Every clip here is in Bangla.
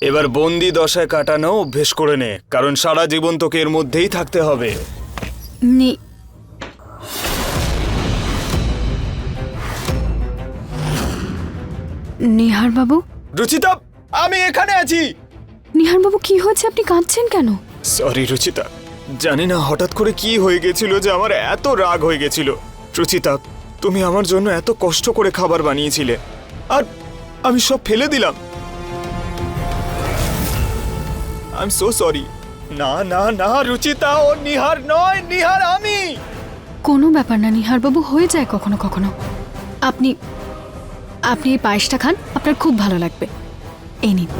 এবার বন্দি দশায় কাটানো অভ্যেস করে নে, কারণ সারা জীবন তোকে এর মধ্যেই থাকতে হবে। নিহার বাবু, রুচিতা, আমি এখানে আছি। নিহার বাবু কি হয়েছে? আপনি কাঁদছেন কেন? সরি রুচিতা, জানি না হঠাৎ করে কি হয়ে গেছিল যে আমার এত রাগ হয়ে গেছিল। রুচিতা, তুমি আমার জন্য এত কষ্ট করে খাবার বানিয়েছিলে আর আমি সব ফেলে দিলাম। I am so sorry. না না না রুচিতা, ও নিহার নয়, নিহার আমি। কোনো ব্যাপার না নিহার বাবু, হয়ে যায় কখনো কখনো। আপনি আপনি এই পায়েসটা খান, আপনার খুব ভালো লাগবে। এই নিন।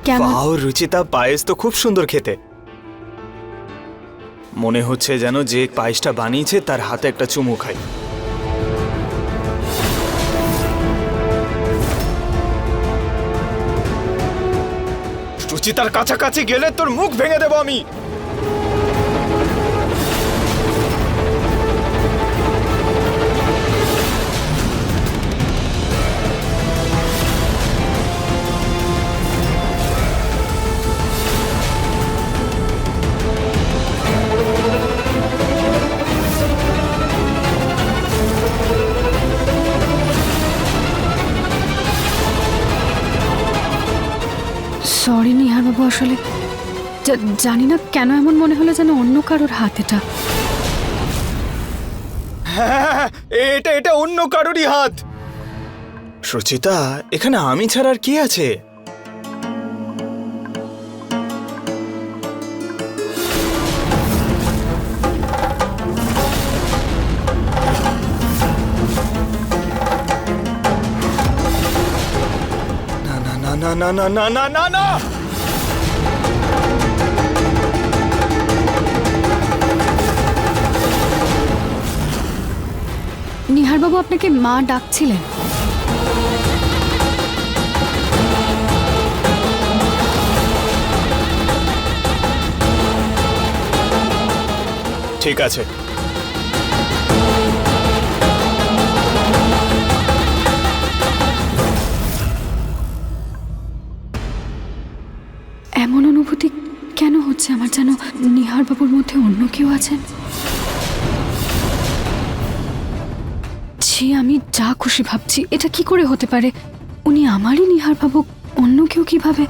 কেমন? বাহ রুচিতা, পায়েস তো খুব সুন্দর খেতে। মনে হচ্ছে যেন যে পায়েসটা বানিয়েছে তার হাতে একটা চুমু খাই। রুচিতার কাছাকাছি গেলে তোর মুখ ভেঙে দেবো আমি। সরি নিহার বাবু, আসলে জানি না কেন এমন মনে হলো যেন অন্য কারোর হাত এটা। হ্যাঁ, এটা এটা অন্য কারোরই হাত। সুচিতা, এখানে আমি ছাড়া আর কে আছে? না না না না না না না না না না। নিহার বাবু, আপনাকে মা ডাকছিলেন। ঠিক আছে, এমন অনুভূতি কেন হচ্ছে আমার, যেন নিহার বাবুর মধ্যে অন্য কেউ আছেন। ছি, আমি যা খুশি ভাবছি, এটা কি করে হতে পারে? উনি আমারই নিহার বাবু, অন্য কেউ কিভাবে?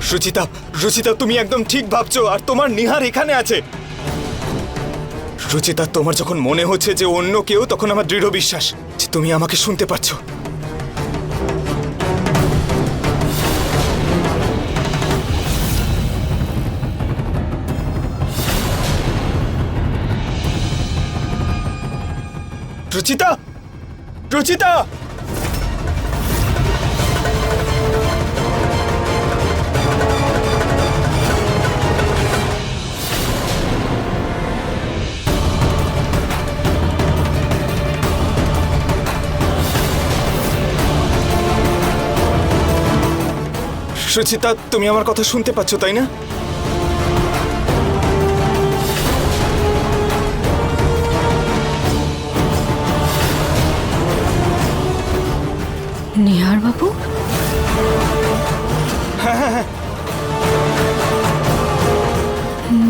সুচিতা, রুচিতা, তুমি একদম ঠিক ভাবছো, আর তোমার নিহার এখানে আছে। রুচিতা, তোমার যখন মনে হচ্ছে যে অন্য কেউ, তখন আমার দৃঢ় বিশ্বাস যে তুমি আমাকে শুনতে পাচ্ছ। রুচিতা, রুচিতা, সুচিতা, তুমি আমার কথা শুনতে পাচ্ছ তাই না? নিহার বাবু,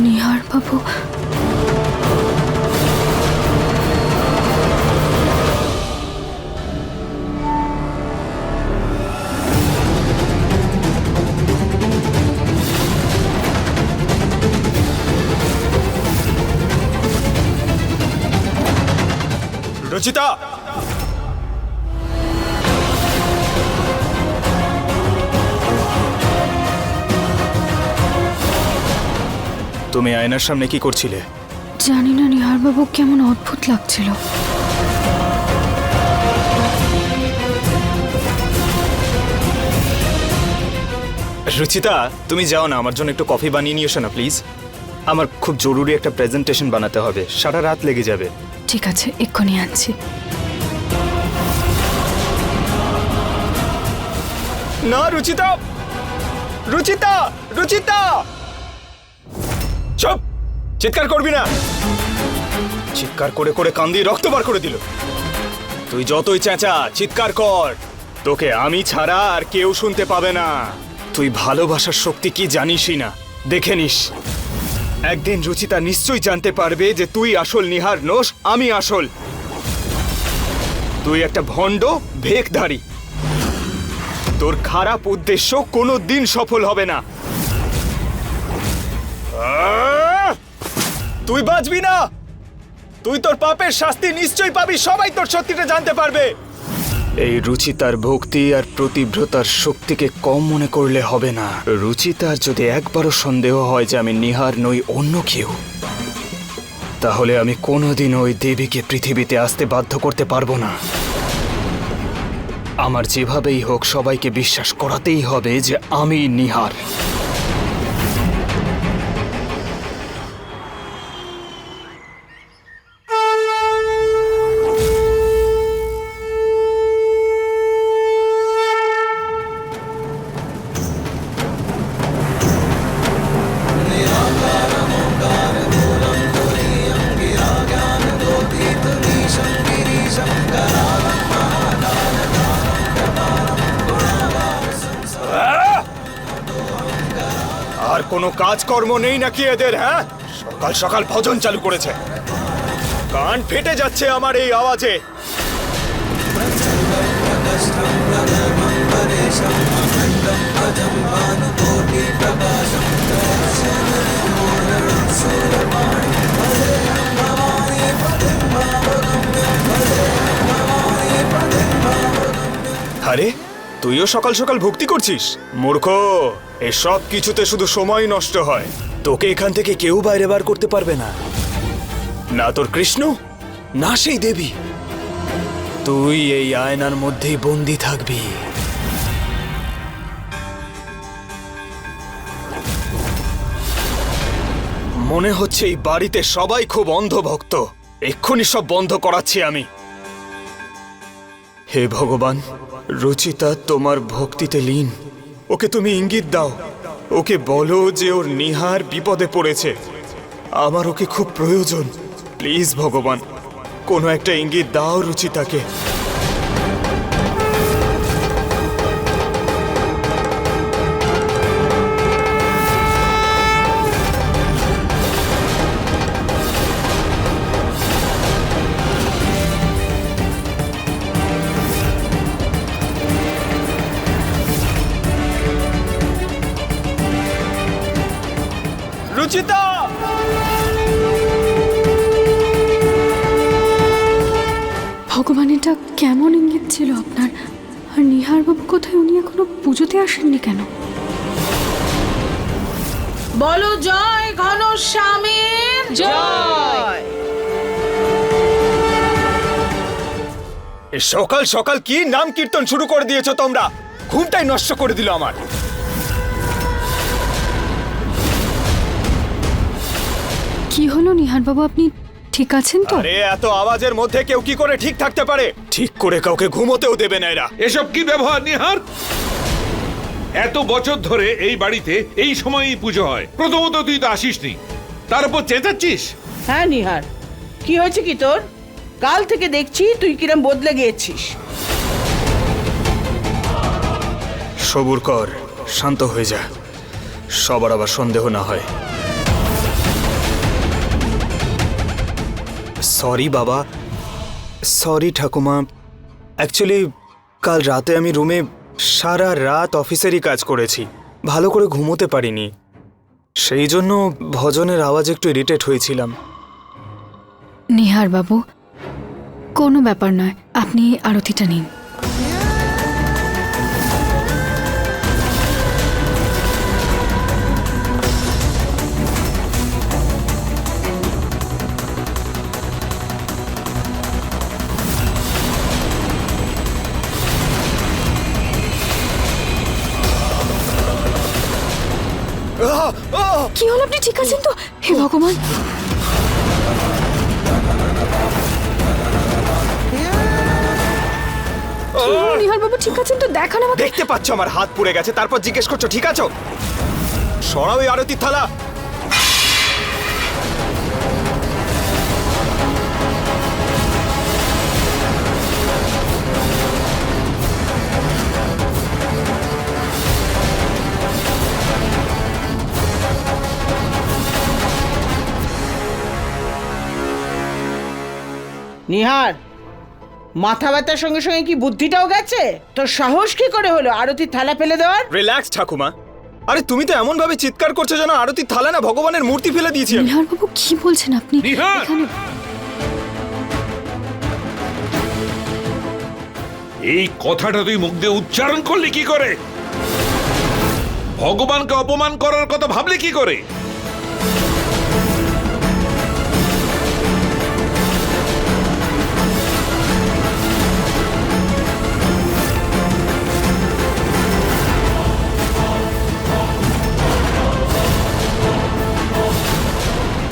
নিহার বাবু, রুচিতা, তুমি আয়নার সামনে কি করছিলে? জানি না নিহার বাবু, কেমন অদ্ভুত লাগছিল। রুচিতা, তুমি যাও না, আমার জন্য একটু কফি বানিয়ে নিয়ে এসো না প্লিজ। আমার খুব জরুরি একটা প্রেজেন্টেশন বানাতে হবে, সারা রাত লেগে যাবে। ঠিক আছে, এক্ষুনি আনছি। না রুচিতা, রুচিতা, রুচিতা। চুপ! চিৎকার করবি না। চিৎকার করে করে কান দিয়ে রক্ত বার করে দিল। তুই যতই চেঁচা, চিৎকার কর, তোকে আমি ছাড়া আর কেউ শুনতে পাবে না। তুই ভালোবাসার শক্তি কি জানিসই না, দেখে নিস। একদিন রুচিতা নিশ্চয়ই জানতে পারবে যে তুই আসল নিহার নোস, আমি আসল। তুই একটা ভণ্ড ভেকধারী। তোর খারাপ উদ্দেশ্য কোনো দিন সফল হবে না। তুই বাঁচবি না। তুই তোর পাপের শাস্তি নিশ্চয়ই পাবি। সবাই তোর সত্যিটা জানতে পারবে। এই রুচিতার ভক্তি আর প্রতিব্রতার শক্তিকে কম মনে করলে হবে না। রুচিতার যদি একবারও সন্দেহ হয় যে আমি নিহার নই অন্য কেউ, তাহলে আমি কোনোদিন ওই দেবীকে পৃথিবীতে আসতে বাধ্য করতে পারবো না। আমার যেভাবেই হোক সবাইকে বিশ্বাস করাতেই হবে যে আমি নিহার। আর কোনো কাজকর্ম নেই নাকি এদের? হ্যাঁ, সকাল সকাল ভজন চালু করেছে। কান ফেটে যাচ্ছে আমার এই আওয়াজে। আরে, তুইও সকাল সকাল ভক্তি করছিস? মূর্খ, এসব কিছুতে শুধু সময় নষ্ট হয়। তোকে এখান থেকে কেউ বাইরে বার করতে পারবে না। না তোর কৃষ্ণ, না সেই দেবী। তুই এই আয়নার মধ্যেই বন্দি থাকবি। মনে হচ্ছে এই বাড়িতে সবাই খুব অন্ধভক্ত। এক্ষুনি সব বন্ধ করাচ্ছি আমি। হে ভগবান, রুচিতা তোমার ভক্তিতে লীন। ওকে তুমি ইঙ্গিত দাও। ওকে বলো যে ওর নিহার বিপদে পড়েছে। আমার ওকে খুব প্রয়োজন। প্লিজ ভগবান, কোনো একটা ইঙ্গিত দাও রুচিতাকে। রুচিতা! ভগবান, এটা কেমন ইঙ্গিত ছিল আপনার? আর নিহার বাবু কোথায়? উনি এখনো পুজোতে আসেননি কেন? বলো জয় ঘনশ্যামের জয়। এ সকাল সকাল কি নাম কীর্তন শুরু করে দিয়েছো তোমরা? ঘুমটাই নষ্ট করে দিল আমার। কি হলো নিহার বাবু, আপনি ঠিক আছেন তো? আরে, এত আওয়াজের মধ্যে কেউ কি করে ঠিক থাকতে পারে? ঠিক করে কাউকে ঘুমোতেও দেবে না এরা। এসব কি ব্যবহার নিহার? এত বছর ধরে এই বাড়িতে এই সময়ই পুজো হয়। প্রথমত তুই তো আসিসনি, তার উপর চেঁচাচ্ছিস। হ্যাঁ নিহার, কি হয়েছে কি তোর? কাল থেকে দেখছি তুই কিরম বদলে গিয়েছিস। সবুর কর, শান্ত হয়ে যা, সবার আবার সন্দেহ না হয়। সরি বাবা, সরি ঠাকুমা। অ্যাকচুয়ালি কাল রাতে আমি রুমে সারা রাত অফিসেরই কাজ করেছি, ভালো করে ঘুমোতে পারিনি। সেই জন্য ভজনের আওয়াজ একটু ইরিটেট হয়েছিলাম। নিহার বাবু, কোনো ব্যাপার নয়, আপনি আরতিটা নিন। কি হলো? আপনি ঠিক আছেন তো? হে ভগবান! নিহার বাবু ঠিক আছেন তো? দেখান আমাকে। দেখতে পাচ্ছ আমার হাত পুড়ে গেছে, তারপর জিজ্ঞেস করছো ঠিক আছো? সরাও এই আরতির থালা। নিহার, মাথা ব্যথার সঙ্গে সঙ্গে কি বুদ্ধিটাও গেছে? তোর সাহস কি করে হলো আরতির থালা ফেলে দেওয়ার? রিল্যাক্স ঠাকুমা। আরে তুমি তো এমন ভাবে চিৎকার করছো যেন আরতির থালা না ভগবানের মূর্তি ফেলে দিয়েছি আমি। নিহার বাবু কি বলছেন আপনি? নিহার! এখানে এই কথাটা তুই মুখ দিয়ে উচ্চারণ করলি কি করে? ভগবানকে অপমান করার কথা ভাবলি কি করে?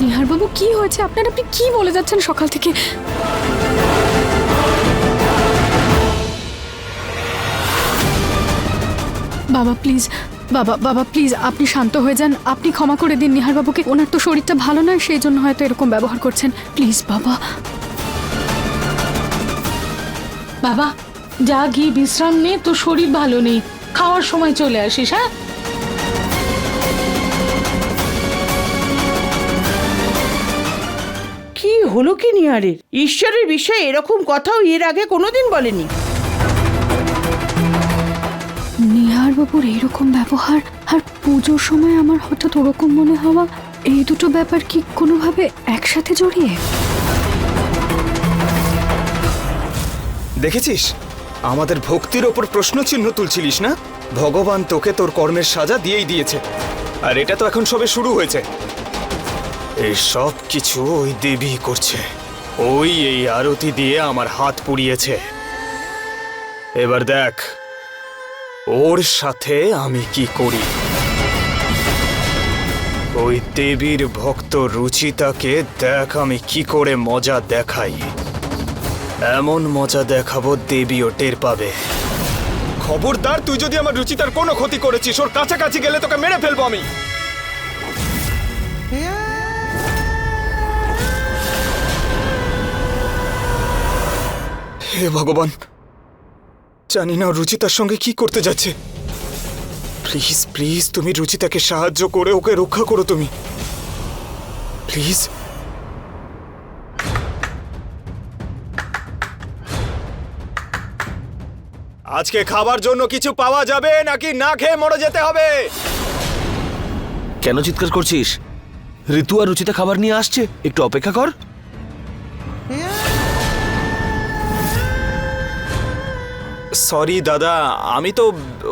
নিহার বাবু কি হয়েছে আপনার? আপনি কি বলে যাচ্ছেন সকাল থেকে? বাবা প্লিজ, বাবা বাবা প্লিজ আপনি শান্ত হয়ে যান। আপনি ক্ষমা করে দিন নিহার বাবুকে। ওনার তো শরীরটা ভালো নয়, সেই জন্য হয়তো এরকম ব্যবহার করছেন। প্লিজ বাবা। বাবা যা গিয়ে বিশ্রাম নে, তোর শরীর ভালো নেই, খাওয়ার সময় চলে আসিস। হ্যাঁ, কি হলো কি নিহারের? ঈশ্বরের বিষয়ে এরকম কথাও এর আগে কোনোদিন বলেনি। নিহার বাবুর এইরকম ব্যবহার আর পুজোর সময় আমার হঠাৎ ওরকম মনে হওয়া, এই দুটো ব্যাপার কি কোনোভাবে একসাথে জড়িয়ে? দেখেছিস, আমাদের ভক্তির ওপর প্রশ্নচিহ্ন তুলছিলিস না? ভগবান তোকে তোর কর্মের সাজা দিয়েই দিয়েছে, আর এটা তো এখন সবে শুরু হয়েছে। এই সব কিছু ওই দেবী করছে। ওই এই আরতি দিয়ে আমার হাত পুড়িয়েছে। এবার দেখ ওর সাথে আমি কি করি। ওই দেবীর ভক্ত রুচিতাকে দেখ আমি কি করে মজা দেখাই। এমন মজা দেখাবো দেবীও টের পাবে। খবরদার, তুই যদি আমার রুচিতার কোনো ক্ষতি করেছিস, ওর কাছাকাছি গেলে তোকে মেরে ফেলবো আমি। হে ভগবান, জানি না ও রুচিতার সঙ্গে কি করতে যাচ্ছে। প্লিজ প্লিজ তুমি রুচিতাকে সাহায্য করে ওকে রক্ষা করো তুমি, প্লিজ। আজকে খাবার জন্য কিছু পাওয়া যাবে নাকি না খেয়ে মরে যেতে হবে? কেন চিৎকার করছিস? ঋতু আর রুচিতা খাবার নিয়ে আসছে, একটু অপেক্ষা কর। সরি দাদা, আমি তো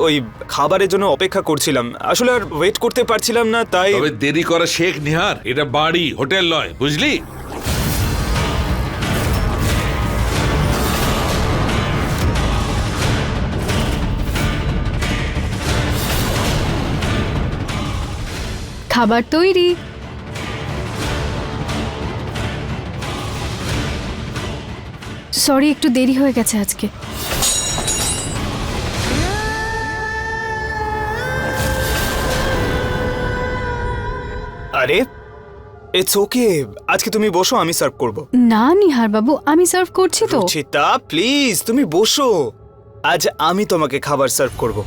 ওই খাবারের জন্য অপেক্ষা করছিলাম, আসলে আর ওয়েট করতে পারছিলাম না, তাই। তবে দেরি করা শেখ নিহার, এটা বাড়ি, হোটেল নয়, বুঝলি? খাবার তৈরি। সরি একটু দেরি হয়ে গেছে আজকে। আরে ইটস ওকে, আজকে তুমি বসো, আমি সার্ভ করব। না নিহার বাবু, আমি সার্ভ করছি তো। রুচিতা প্লিজ তুমি বসো, আজ আমি তোমাকে খাবার সার্ভ করব।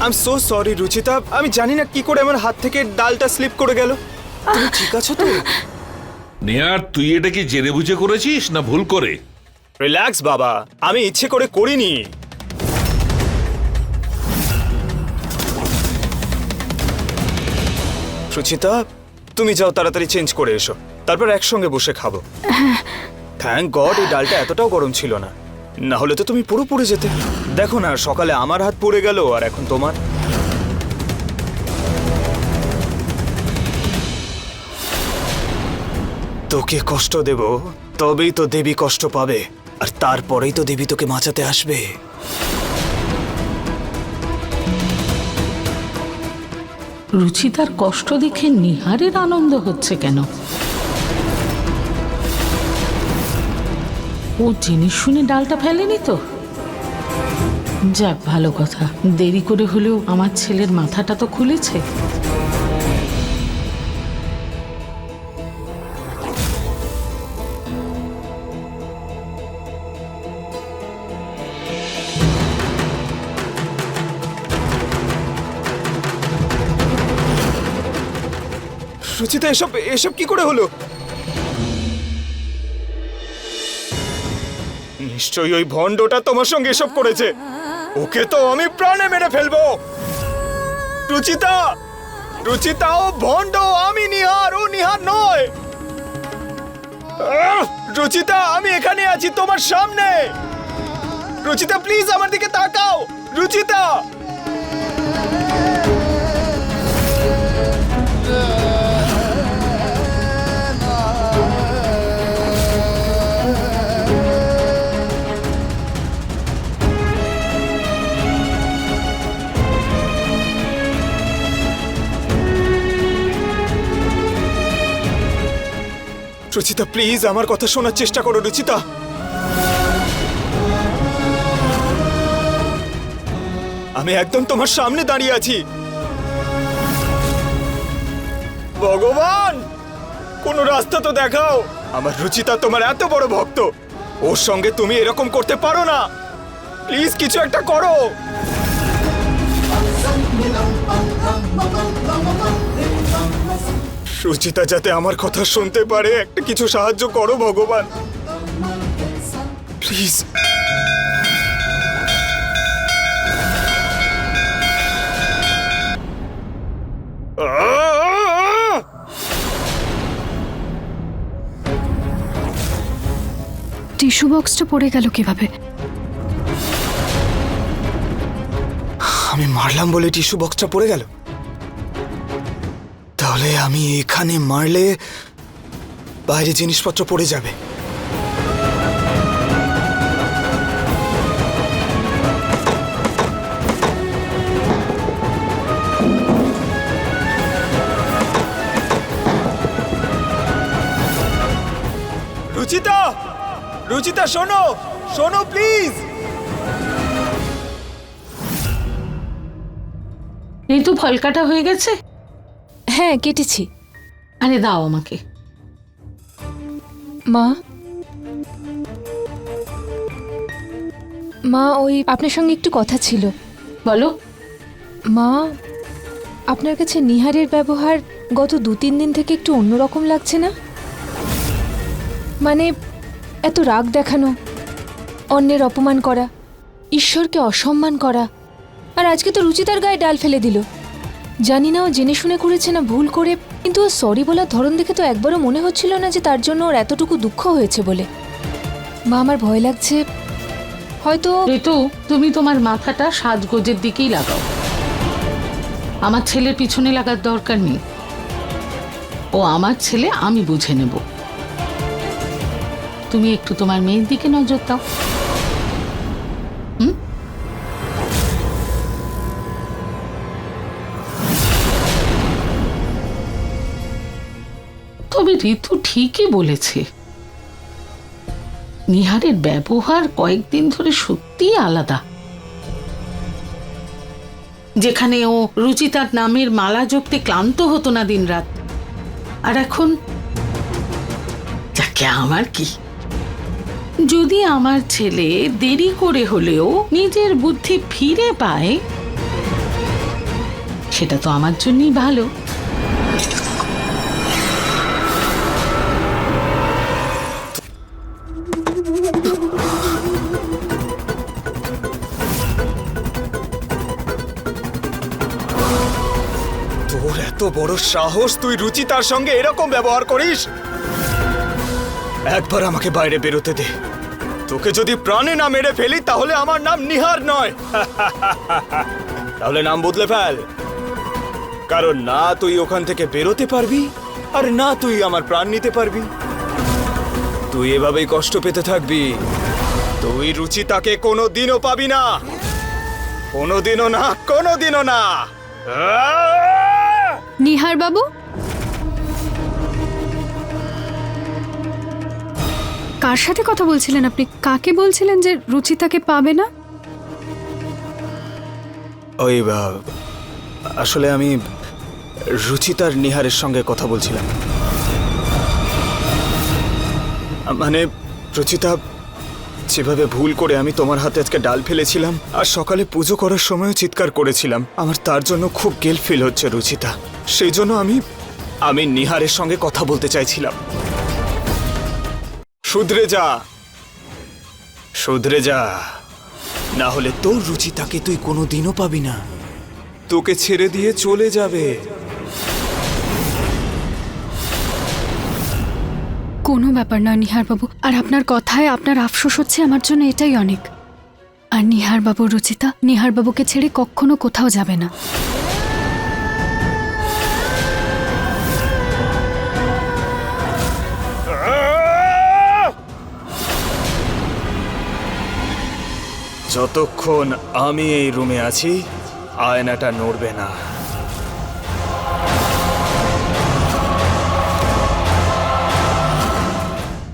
I am so sorry Ruchita, আমি জানি না কি করে আমার হাত থেকে ডালটা স্লিপ করে গেল। তুমি ঠিক আছো তো? নিহার, তুই এটা কি জেনে বুঝে করেছিস না ভুল করে? রিল্যাক্স বাবা, আমি ইচ্ছে করে করিনি। সুচিতা, তুমি যাও তাড়াতাড়ি চেঞ্জ করে এসো, তারপর একসঙ্গে বসে খাবো। থ্যাংক গড এই ডালটা এতটাও গরম ছিল না, না হলে তো তুমি পুরো পুড়ে যেতে। দেখো না, সকালে আমার হাত পুড়ে গেল আর এখন তোমার। তোকে কষ্ট দেব তবেই তো দেবী কষ্ট পাবে, আর তারপরেই তো দেবী তোকে বাঁচাতে আসবে। রুচিতার কষ্ট দেখে নিহারের আনন্দ হচ্ছে কেন? ও জেনে শুনে ডালটা ফেলেনি তো? যাক, ভালো কথা, দেরি করে হলেও আমার ছেলের মাথাটা তো খুলেছে। রুচিতা, এসব এসব কি করে হলো? নিশ্চয়ই ওই ভণ্ডটা তোমার সঙ্গে এসব করেছে। ওকে তো আমি প্রাণে মেরে ফেলবো। রুচিতা, রুচিতা, ও ভণ্ড, আমি নিহার, ও নিহার নয়। রুচিতা, আমি এখানে আছি তোমার সামনে। রুচিতা, প্লিজ আমার দিকে তাকাও। রুচিতা, রুচিতা, প্লিজ আমার কথা শোনার চেষ্টা করো। রুচিতা, আমি একদম তোমার সামনে দাঁড়িয়ে আছি। ভগবান, কোন রাস্তা তো দেখাও। আমার রুচিতা তোমার এত বড় ভক্ত, ওর সঙ্গে তুমি এরকম করতে পারো না। প্লিজ কিছু একটা করো। রুচিতা যাতে আমার কথা শুনতে পারে, একটা কিছু সাহায্য করো ভগবান, প্লিজ। টিস্যু বক্সটা পড়ে গেল কিভাবে? আমি মারলাম বলে টিস্যু বক্সটা পড়ে গেল? তাহলে আমি এখানে মারলে বাইরে জিনিসপত্র পড়ে যাবে। রুচিতা, রুচিতা, শোনো, শোনো প্লিজ। ঋতু, ফল কাটা হয়ে গেছে? হ্যাঁ, কেটেছি। আরে দাও আমাকে। মা, মা, ওই আপনার সঙ্গে একটু কথা ছিল। বলো। মা, আপনার কাছে নিহারের ব্যবহার গত 2-3 দিন থেকে একটু অন্যরকম লাগছে না? মানে এত রাগ দেখানো, অন্যের অপমান করা, ঈশ্বরকে অসম্মান করা, আর আজকে তো রুচিতার গায়ে ডাল ফেলে দিল। জানি না ও জেনে শুনে করেছে না ভুল করে, কিন্তু ও সরি বলার ধরন দেখে তো একবারও মনে হচ্ছিল না যে তার জন্য ওর এতটুকু দুঃখ হয়েছে বলে। মা, আমার ভয় লাগছে হয়তো। ঋতু, তুমি তোমার মাথাটা সাজগোজের দিকেই লাগাও। আমার ছেলের পিছনে লাগার দরকার নেই। ও আমার ছেলে, আমি বুঝে নেব। তুমি একটু তোমার মেয়ের দিকে নজর দাও। তবে ঋতু ঠিকই বলেছে, নিহারের ব্যবহার কয়েকদিন ধরে সত্যিই আলাদা। যেখানে ও রুচিতার নামের মালা জপতে ক্লান্ত হতো না দিনরাত, আর এখন যাকে আমার কি। যদি আমার ছেলে দেরি করে হলেও নিজের বুদ্ধি ফিরে পায়, সেটা তো আমার জন্যই ভালো। তোর এত বড় সাহস, তুই রুচিতার সঙ্গে এরকম ব্যবহার করিস? একবার আমাকে বাইরে বেরোতে দে। তোকে যদি প্রাণে না মেরে ফেলি তাহলে আমার নাম নিহার নয়। তাহলে নাম বদলে ফেল, কারণ না তুই ওখান থেকে বেরোতে পারবি আর না তুই আমার প্রাণ নিতে পারবি। তুই এভাবেই কষ্ট পেতে থাকবি। তুই রুচিতাকে কোনোদিনও পাবি না, কোনোদিনও না, কোনোদিনও না। নিহার বাবু, কার সাথে কথা বলছিলেন আপনি? কাকে বলছিলেন যে রুচিতাকে পাবে না? ওই আসলে আমি রুচিতার নিহারের সঙ্গে কথা বলছিলাম। মানে রুচিতা, যেভাবে ভুল করে আমি তোমার হাতে আজকে ডাল ফেলেছিলাম আর সকালে পুজো করার সময়ও চিৎকার করেছিলাম, আমার তার জন্য খুব গিল্ট ফিল হচ্ছে রুচিতা। সেই জন্য আমি নিহারের সঙ্গে কথা বলতে চাইছিলাম। শুধরে যা, শুধরে যা, না হলে তোর রুচিতাকে তুই কোনোদিনও পাবি না, তোকে ছেড়ে দিয়ে চলে যাবে। কোনো ব্যাপার না নিহার বাবু, আর আপনার কথায় আপনার আফসোস হচ্ছে আমার জন্য এটাই অনেক। আর নিহার বাবু, রুচিতা নিহার বাবুকে ছেড়ে কখনো কোথাও যাবে না। যতক্ষণ আমি এই রুমে আছি আয়নাটা নড়বে না।